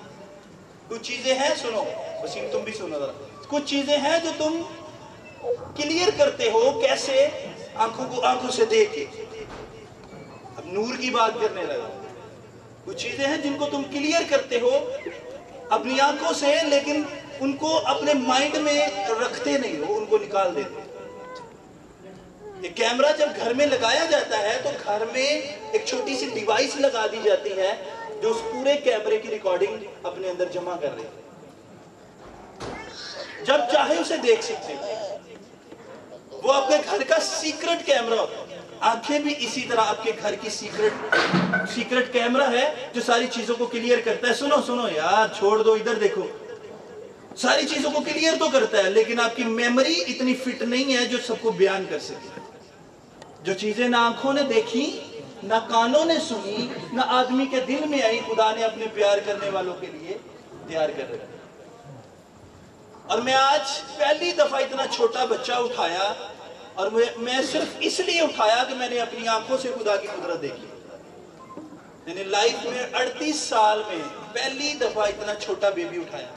کچھ چیزیں ہیں، سنو وسیم تم بھی سنو ذرا، کچھ چیزیں ہیں جو تم کلیئر کرتے ہو، کیسے؟ آنکھوں سے دیکھ کے۔ اب نور کی بات کرنے لگا۔ کچھ چیزیں ہیں جن کو تم کلیئر کرتے ہو اپنی آنکھوں سے، لیکن ان کو اپنے مائنڈ میں رکھتے نہیں ہو، ان کو نکال دیتے۔ یہ کیمرہ جب گھر میں لگایا جاتا ہے تو گھر میں ایک چھوٹی سی ڈیوائس لگا دی جاتی ہے جو اس پورے کیمرے کی ریکارڈنگ اپنے اندر جمع کر رہی ہے، جب چاہے اسے دیکھ سکتے ہو۔ وہ آپ کے گھر کا سیکرٹ کیمرہ ہوتا ہے۔ آنکھیں بھی اسی طرح آپ کے گھر کی سیکرٹ کیمرہ ہے جو ساری چیزوں کو کلیئر کرتا ہے۔ سنو یار، چھوڑ دو، ادھر دیکھو۔ ساری چیزوں کو کلیئر تو کرتا ہے، لیکن آپ کی میموری اتنی فٹ نہیں ہے جو سب کو بیان کر سکے۔ جو چیزیں نہ آنکھوں نے دیکھی، نہ کانوں نے سنی، نہ آدمی کے دل میں آئی، خدا نے اپنے پیار کرنے والوں کے لیے تیار کر رکھا۔ اور میں آج پہلی دفعہ اتنا چھوٹا بچہ اٹھایا، اور میں صرف اس لیے اٹھایا کہ میں نے اپنی آنکھوں سے خدا کی قدرت دیکھی۔ میں نے لائف میں 38 سال میں پہلی دفعہ اتنا چھوٹا بیبی اٹھایا،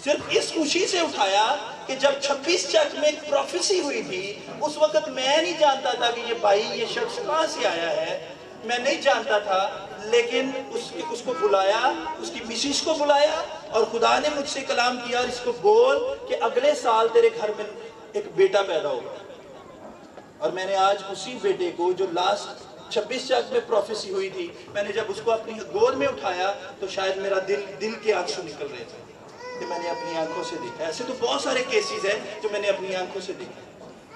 صرف اس خوشی سے اٹھایا کہ جب 26 چک میں ایک پروفیسی ہوئی تھی، اس وقت میں نہیں جانتا تھا کہ یہ بھائی، یہ شخص کہاں سے آیا ہے، میں نہیں جانتا تھا، لیکن اس کو بلایا، اس کی مسز کو بلایا، اور خدا نے مجھ سے کلام کیا، اور اس کو بول کہ اگلے سال تیرے گھر میں ایک بیٹا پیدا ہوگا۔ اور میں نے آج اسی بیٹے کو جو لاسٹ 26 چک میں پروفیسی ہوئی تھی، میں نے جب اس کو اپنی گود میں اٹھایا تو شاید میرا دل کے آنسو نکل رہے تھے کہ میں نے اپنی آنکھوں سے دیکھا۔ ایسے تو بہت سارے کیسز ہیں جو میں نے اپنی آنکھوں سے دیکھا۔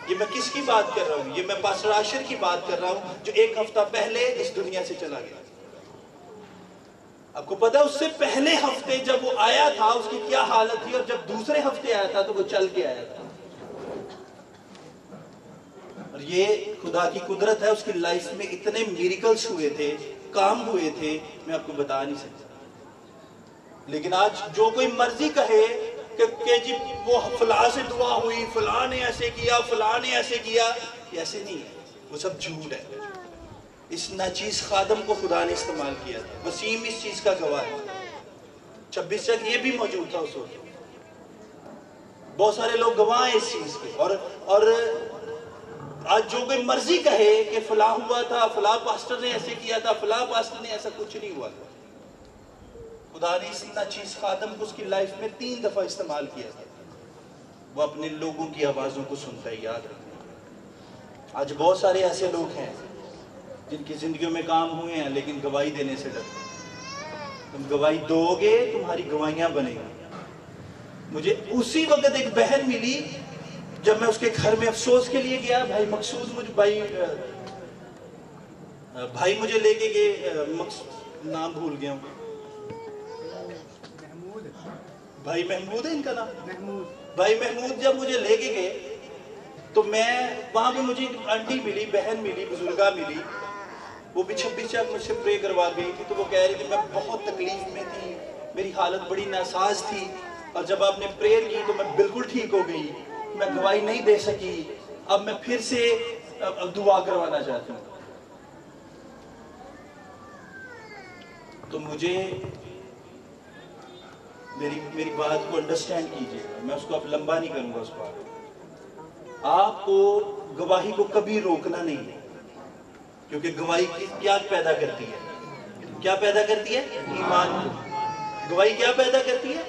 یہ میں کس کی بات کر رہا ہوں؟ یہ میں پاسٹر عاشر کی بات کر رہا ہوں جو 1 ہفتہ پہلے اس دنیا سے چلا گیا۔ آپ کو پتا اس سے پہلے ہفتے جب وہ آیا تھا اس کی کیا حالت تھی، اور جب دوسرے ہفتے آیا تھا تو وہ چل کے آیا تھا۔ اور یہ خدا کی قدرت ہے، اس کی لائف میں اتنے میریکلز ہوئے تھے، کام ہوئے تھے، میں آپ کو بتا نہیں سکتا۔ لیکن آج جو کوئی مرضی کہے کہ جی وہ فلاں سے دعا ہوئی، فلاں نے ایسے کیا، فلاں نے ایسے کیا، یہ ایسے نہیں ہے، وہ سب جھوٹ ہے۔ اس ناچیز خادم کو خدا نے استعمال کیا تھا۔ وسیم اس چیز کا گواہ ہے۔ 26 تک یہ بھی موجود تھا اس وقت۔ بہت سارے لوگ گواہ ہیں اس چیز کے، اور آج جو کوئی مرضی کہے کہ فلاں ہوا تھا، فلاں پاسٹر نے ایسے کیا تھا، فلاں پاسٹر نے ایسا، کچھ نہیں ہوا تھا۔ خدا نے اس ناچیز خادم کو اس کی لائف میں 3 دفعہ استعمال کیا تھا. وہ اپنے لوگوں کی آوازوں کو سنتا ہے. یاد رکھیں آج بہت سارے ایسے لوگ ہیں جن کی زندگیوں میں کام ہوئے ہیں لیکن گواہی دینے سے ڈرتے ہیں. تم گواہی دو گے تمہاری گواہیاں بنے گی. مجھے اسی وقت ایک بہن ملی جب میں اس کے گھر میں افسوس کے لیے گیا. بھائی مقصود بھائی مجھے لے کے گئے, نام بھول گیا ہوں. بھائی محمود ہے ان کا نام. بھائی محمود جب مجھے لے کے گئے تو میں وہاں پہ مجھے ایک آنٹی ملی, بہن ملی, بزرگا ملی. وہ بھی 26 چک مجھ سے پرے کروا گئی تھی. تو وہ کہہ رہی تھی میں بہت تکلیف میں تھی, میری حالت بڑی ناساز تھی, اور جب آپ نے پریئر کی تو میں بالکل ٹھیک ہو گئی. میں گواہی نہیں دے سکی, اب میں پھر سے دعا کروانا چاہتی ہوں. تو مجھے میری بات کو انڈرسٹینڈ کیجئے, میں اس کو اب لمبا نہیں کروں گا. اس بات آپ کو گواہی کو کبھی روکنا نہیں ہے, کیونکہ گواہی کیا پیدا کرتی ہے؟ کیا پیدا کرتی ہے؟ ایمان کو. گواہی کیا پیدا کرتی ہے؟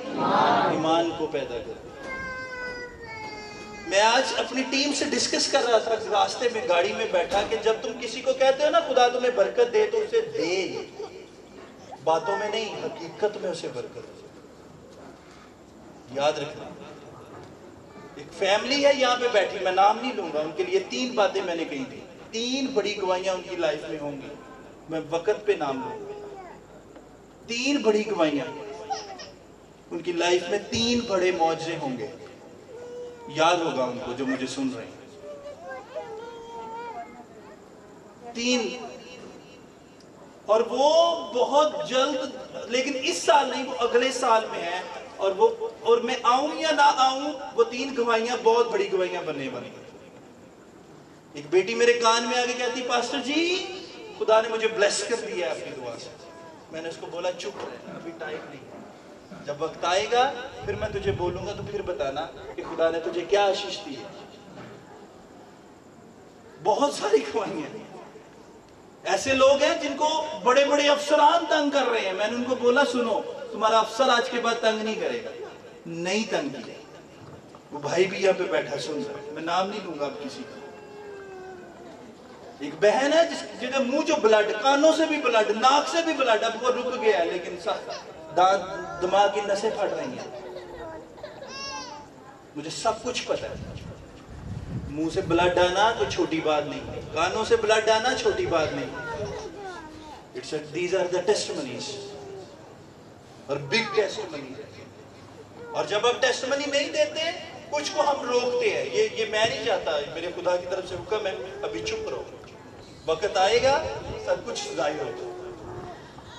ایمان کو پیدا کرتی ہے. میں آج اپنی ٹیم سے ڈسکس کر رہا تھا راستے میں, گاڑی میں بیٹھا, کہ جب تم کسی کو کہتے ہو نا خدا تمہیں برکت دے, تو اسے دے, باتوں میں نہیں, حقیقت میں اسے برکت دے. یاد رکھنا. ایک فیملی ہے یہاں پہ بیٹھی, میں نام نہیں لوں گا, ان کے لیے 3 باتیں میں نے کہی تھی. 3 بڑی گواہیاں ان کی لائف میں ہوں گی. میں وقت پہ نام لوں گا. 3 بڑی گواہیاں ان کی لائف میں, 3 بڑے معجزے ہوں گے. یاد ہوگا ان کو جو مجھے سن رہے ہیں. 3, اور وہ بہت جلد, لیکن اس سال نہیں, وہ اگلے سال میں ہے. اور میں آؤں یا نہ آؤں, وہ 3 گواہیاں بہت بڑی گواہیاں بننے والی ہیں. ایک بیٹی میرے کان میں آگے کہتی, پاسٹر جی خدا نے مجھے بلیس کر دیا ہے اپنی دعا سے. میں نے اس کو بولا چپ رہے, ابھی ٹائم نہیں, جب وقت آئے گا پھر میں تجھے بولوں گا, تو پھر بتانا کہ خدا نے تجھے کیا آشیش دی ہے. بہت ساری گواہیاں ہیں. ایسے لوگ ہیں جن کو بڑے بڑے افسران تنگ کر رہے ہیں. میں نے ان کو بولا سنو, تمہارا افسر آج کے بعد تنگ نہیں کرے گا. نہیں تنگ کیا. وہ بھائی بھی یہاں پہ بیٹھا سن رہا ہے, میں نام نہیں لوں گا اب کسی کا. ایک بہن ہے جس کے منہ جو بلڈ, کانوں سے بھی بلڈ, ناک سے بھی بلڈ, اب وہ رک گیا ہے, لیکن دماغ کی نسیں پھٹ رہی ہیں. مجھے سب کچھ پتا ہے. منہ سے بلڈ آنا کوئی چھوٹی بات نہیں, کانوں سے بلڈ آنا چھوٹی بات نہیں. These are the testimonies, اور big testimonies. اور جب آپ ٹیسٹمنی نہیں دیتے, کچھ کو ہم روکتے ہیں. یہ میں نہیں چاہتا, میرے خدا کی طرف سے حکم ہے, ابھی چپ رہو, وقت آئے گا سب کچھ ظاہر ہوگا.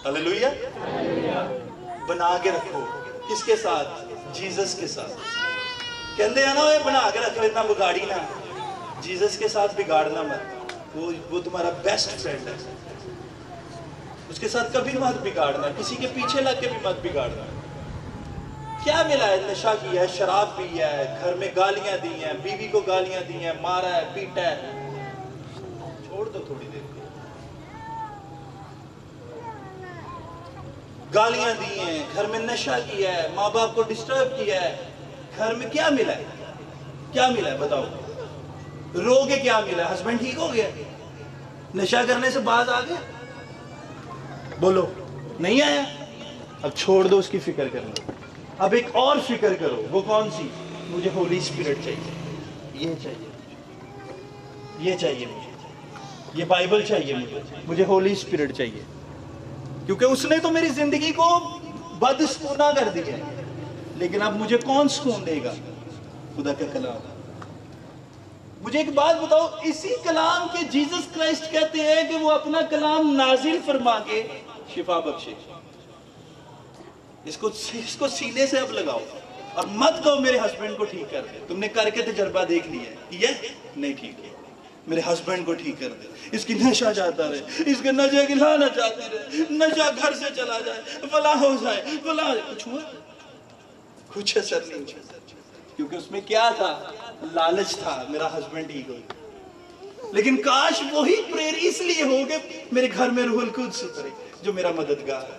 ہلیلویا. بنا کے رکھو. کس کے ساتھ؟ جیزس کے ساتھ. کہندے ہیں نا بنا کے رکھ لینا, بگاڑی نہ. جیزس کے ساتھ بگاڑنا مت. وہ تمہارا بیسٹ فرینڈ ہے, اس کے ساتھ کبھی مت بگاڑنا. کسی کے پیچھے لگ کے بھی مت بگاڑنا. کیا ملا ہے؟ نشہ کیا ہے, شراب پی ہے, گھر میں گالیاں دی ہیں, بیوی کو گالیاں دی ہیں, مارا ہے, پیٹا ہے. چھوڑ دو تھوڑی دیر. گالیاں دی ہیں, گھر میں نشہ کیا ہے, ماں باپ کو ڈسٹرب کیا ہے, گھر میں کیا ملا ہے؟ کیا ملا ہے بتاؤ. رو کے کیا ملا ہے؟ ہسبینڈ ٹھیک ہو گیا؟ نشہ کرنے سے باز آ گیا؟ بولو نہیں آیا. اب چھوڑ دو اس کی فکر کرنا. اب ایک اور فکر کرو. وہ کون سی؟ مجھے ہولی اسپرٹ چاہیے, یہ چاہیے, یہ چاہیے مجھے, یہ بائبل چاہیے مجھے ہولی اسپرٹ چاہیے. کیونکہ اس نے تو میری زندگی کو بدسکونہ کر دیا ہے, لیکن اب مجھے کون سکون دے گا؟ خدا کا کلام. مجھے ایک بات بتاؤ, اسی کلام کے جیزس کرائسٹ کہتے ہیں کہ وہ اپنا کلام نازل فرما کے شفا بخشے. اس کو سینے سے اب لگاؤ, اور مت کہو میرے ہسبینڈ کو ٹھیک کر دے. تم نے کر کے تجربہ دیکھ لیا ہے, یہ نہیں ٹھیک ہے. میرے ہسبینڈ کو ٹھیک کر دے, اس کی نشہ جاتا رہے, اس کے نشے کی لعنت جاتی رہے, نشہ گھر سے چلا جائے, فلاں ہو جائے, فلاں. کچھ ہوا؟ کچھ اثر نہیں ہوا. کیونکہ اس میں کیا تھا؟ لالچ تھا, میرا ہسبینڈ ٹھیک ہو. لیکن کاش وہی پریئر اس لیے ہو کہ میرے گھر میں روح القدس اترے جو میرا مددگار ہے.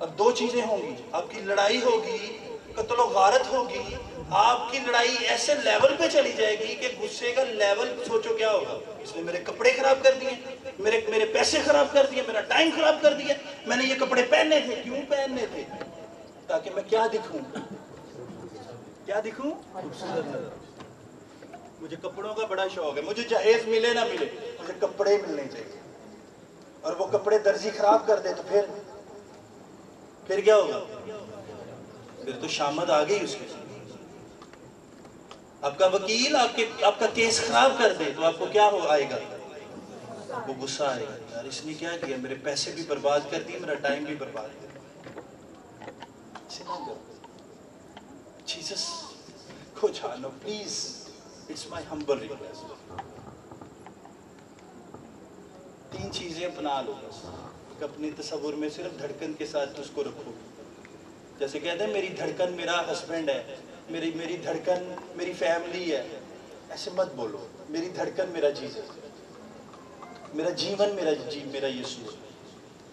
اور دو چیزیں ہوں گی، آپ کی لڑائی ہوگی، قتل و غارت ہوگی، آپ کی لڑائی ایسے لیول پہ چلی جائے گی کہ غصے کا لیول سوچو کیا ہوگا. اس نے میرے کپڑے خراب کر دیے، میرے پیسے خراب کر دیے، میرا ٹائم خراب کر دیا، میں نے یہ کپڑے پہننے تھے. کیوں پہننے تھے؟ تاکہ میں کیا دکھوں؟ کیا دکھوں؟ خوبصورت نظر. مجھے کپڑوں کا بڑا شوق ہے، مجھے جہیز ملے نہ ملے مجھے کپڑے ملنے چاہیے. اور وہ کپڑے درزی خراب کر دے تو پھر کیا ہوگا؟ پھر تو شامت آ گئی اس کے. آپ کا وکیل آپ کا کیس خراب کر دے تو آپ کو کیا آئے گا؟ آپ کو غصہ آئے گا، یار اس نے کیا کیا، میرے پیسے بھی برباد کر دیے، میرا ٹائم بھی برباد کر دیا. ایسے نہ کرو. جیسس کو جانو please. It's my humble request. 3 چیزیں اپنا لو بس. اپنے تصور میں صرف دھڑکن کے ساتھ اس کو رکھو. جیسے کہتے ہیں میری دھڑکن میرا ہسبینڈ ہے، میری دھڑکن میری فیملی ہے. ایسے مت بولو. میری دھڑکن میرا جیسس، میرا جیون میرا یسوع،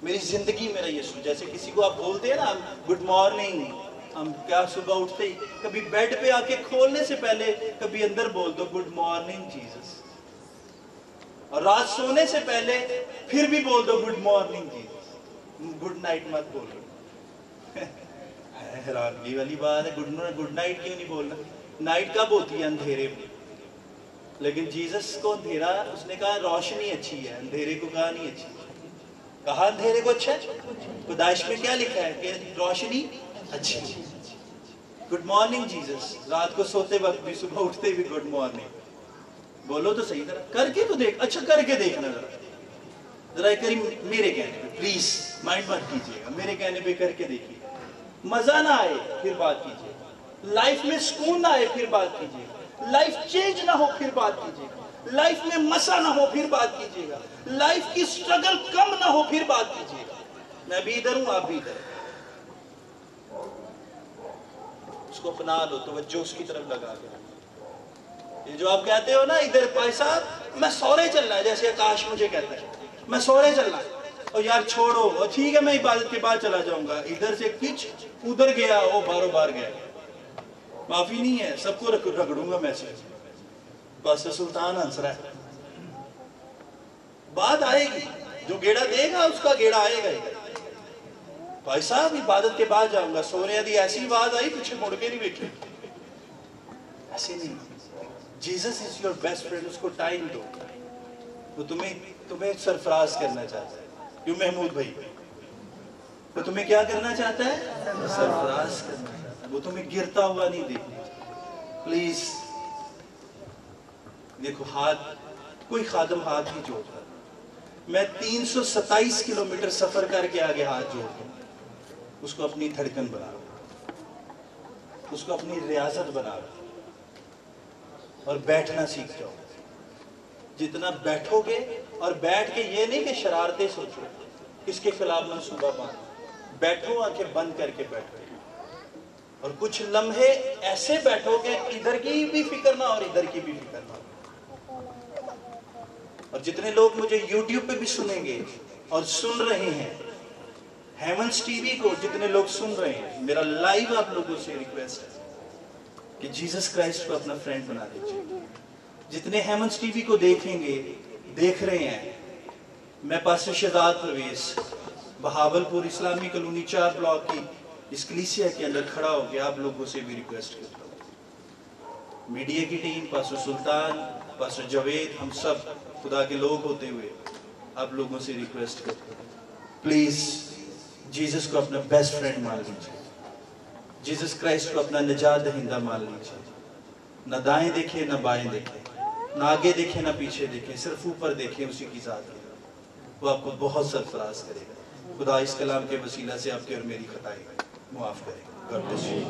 میری زندگی میرا یسوع. جیسے کسی کو آپ بولتے ہیں نا گڈ مارننگ، ہم کیا صبح اٹھتے ہی کبھی بیڈ پہ آ کے کھولنے سے پہلے کبھی اندر بول دو گڈ مارننگ جیسس. اور رات سونے سے پہلے پھر بھی بول دو good morning Jesus. Good night مت بولو. حیرانگی والی بات ہے. گڈ نائٹ کیوں نہیں بولنا؟ نائٹ کب ہوتی ہے؟ اندھیرے میں. لیکن جیسس کو اندھیرا، اس نے کہا روشنی اچھی ہے، اندھیرے کو کہا نہیں اچھی. کہا اندھیرے کو اچھا ہے. پیدائش میں کیا لکھا ہے کہ روشنی اچھی. Good morning Jesus. رات کو سوتے وقت بھی، صبح اٹھتے بھی گڈ مارننگ بولو تو صحیح طرح. کر کے تو دیکھ. اچھا کر کے دیکھنا ذرا ایک میرے کہنے پہ پلیز مائنڈ مت کیجیے گا. میرے کہنے پہ کر کے دیکھیے. مزہ نہ آئے پھر بات کیجیے گا. لائف میں سکون نہ آئے پھر بات کیجیے گا. لائف چینج نہ ہو پھر بات کیجیے گا. لائف میں مسا نہ ہو پھر بات کیجیے گا. لائف کی سٹرگل کم نہ ہو پھر بات کیجیے گا. میں بھی ادھر ہوں، آپ بھی ادھر. اس کو اپنا لو، توجہ اس کی طرف لگا کے. یہ جو آپ کہتے ہو نا ادھر بھائی صاحب میں سورے چلنا ہے، جیسے آکاش مجھے کہتا ہے میں سورے چلنا ہے. اور یار چھوڑو، اور ٹھیک ہے میں عبادت کے بعد چلا جاؤں گا. ادھر سے کچھ ادھر گیا، وہ باروں بار گیا. معافی نہیں ہے، سب کو رگڑوں گا میں سے. بس سلطان ہنس رہا ہے. بات آئے گی، جو گیڑا دے گا اس کا گیڑا آئے گا. بھائی صاحب عبادت کے بعد جاؤں گا، سورے دی ایسی بات آئی پیچھے مڑ کے نہیں بیٹھے. ایسے نہیں. Jesus is your best friend. اس کو ٹائم دو. وہ تمہیں سرفراز کرنا چاہتا ہے. کیوں محمود بھائی؟ وہ تمہیں کیا کرنا چاہتا ہے؟ سرفراز کرنا چاہتا ہے. وہ تمہیں گرتا ہوا نہیں دیکھنا. پلیز دیکھو، کوئی خادم ہاتھ نہیں جوڑتا. میں 327 کلومیٹر سفر کر کے آگے ہاتھ جوڑ دوں. اس کو اپنی دھڑکن بنا لو، اس کو اپنی ریاضت بنا لو، اور بیٹھنا سیکھ جاؤ. جتنا بیٹھو گے، اور بیٹھ کے یہ نہیں کہ شرارتیں سوچو، کس کے خلاف منصوبہ باندھو. بیٹھو، آنکھیں بند کر کے بیٹھو، اور کچھ لمحے ایسے بیٹھو کہ ادھر کی بھی فکر نہ اور ادھر کی بھی فکر نہ. اور جتنے لوگ مجھے یوٹیوب پہ بھی سنیں گے اور سن رہے ہیں، ہیونز ٹی وی کو جتنے لوگ سن رہے ہیں، میرا لائیو آپ لوگوں سے ریکویسٹ ہے کہ جیسس کرائسٹ کو اپنا فرینڈ بنا دیجیے. جتنے ہیونز ٹی وی کو دیکھیں گے، دیکھ رہے ہیں، میں پاسٹر شہزاد پرویز بہاول پور اسلامی کالونی 4 بلاک کی اس کلیسیا کے اندر کھڑا ہو کے آپ لوگوں سے بھی ریکویسٹ کرتا ہوں. میڈیا کی ٹیم، پاسٹر سلطان، پاسٹر جاوید، ہم سب خدا کے لوگ ہوتے ہوئے آپ لوگوں سے ریکویسٹ کرتے ہیں، پلیز جیسس کو اپنا بیسٹ فرینڈ مان لیجیے. جیسس کرائسٹ کو اپنا نجات دہندہ مان لیجیے. نہ دائیں دیکھیں نہ بائیں دیکھیں، نہ آگے دیکھیں نہ پیچھے دیکھیں، صرف اوپر دیکھیں اسی کی ذات کی. وہ آپ کو بہت سرفراز کرے گا. خدا اس کلام کے وسیلہ سے آپ کی اور میری خطائیں معاف کرے گا. God bless you.